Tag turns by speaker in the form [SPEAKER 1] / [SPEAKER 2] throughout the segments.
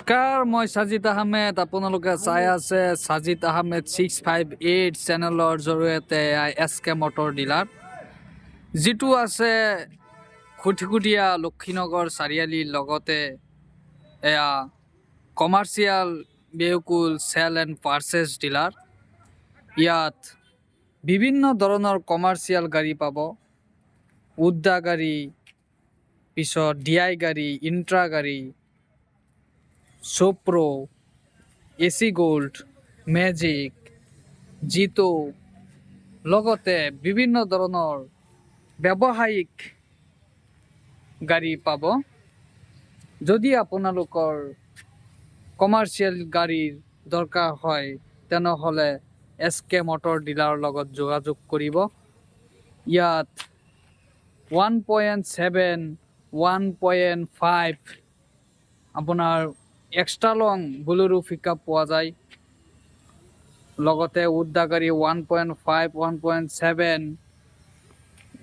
[SPEAKER 1] নমস্কাৰ, মই সাজিদ আহমেদ। আপোনালোকে চাই আছে সাজিদ আহমেদ 658 চেনেলৰ জৰিয়তে SK মটৰ ডিলাৰ, যিটো আছে খুটিকুটীয়া লক্ষীনগৰ চাৰিআলিৰ লগতে। এয়া commercial vehicle sale and purchase dealer. ইয়াত বিভিন্ন ধৰণৰ কমাৰ্চিয়েল গাড়ী পাব। উদ্দা গাড়ী, পিছত DI গাড়ী, ইন্ট্ৰা গাড়ী, সোপ্ৰো, AC গোল্ড, মেজিক, জিতো, লগতে বিভিন্ন ধৰণৰ ব্যৱসায়িক গাড়ী পাব। যদি আপোনালোকৰ কমাৰ্চিয়েল গাড়ীৰ দৰকাৰ হয় তেনেহ'লে SK মটৰ ডিলাৰৰ লগত যোগাযোগ কৰিব। ইয়াত 1.7, 1.5 আপোনাৰ এক্সট্ৰা লং বুলেৰো পিকআপ পোৱা যায়। লগতে উদ্দা গাড়ী 1.5, 1.7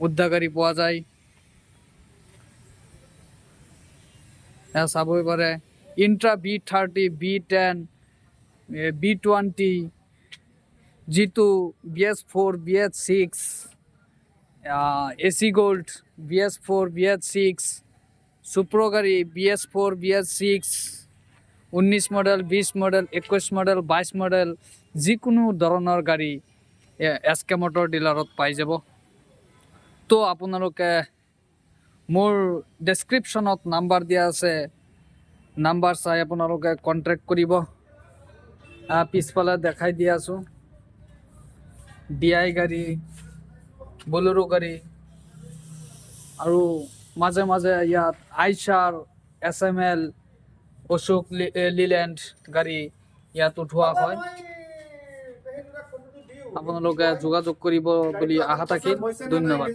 [SPEAKER 1] উদ্দা গাড়ী পোৱা যায়। এয়া চাবই পাৰে। Intra B30, B10, B20, জিতো, BS4, BS6, AC gold BS4, BS6, সুপ্রো গাড়ি BS4, BS6, 19 model, 20 model, 21 model, 22 model, যিকোনো ধৰণৰ গাড়ী SK মটৰ ডিলাৰত পাই যাব। তো আপোনালোকে মোৰ ডেছক্ৰিপশ্যনত নাম্বাৰ দিয়া আছে, নাম্বাৰ চাই আপোনালোকে কণ্টেক্ট কৰিব। পিছফালে দেখাই দি আছোঁ DI গাড়ী, বলেৰো গাড়ী, আৰু মাজে মাজে ইয়াত আইচাৰ, SML, অশোক লিলেণ্ড গাড়ী ইয়াত উঠোৱা হয়। আপোনালোকে যোগাযোগ কৰিব বুলি আশা থাকিল। ধন্যবাদ।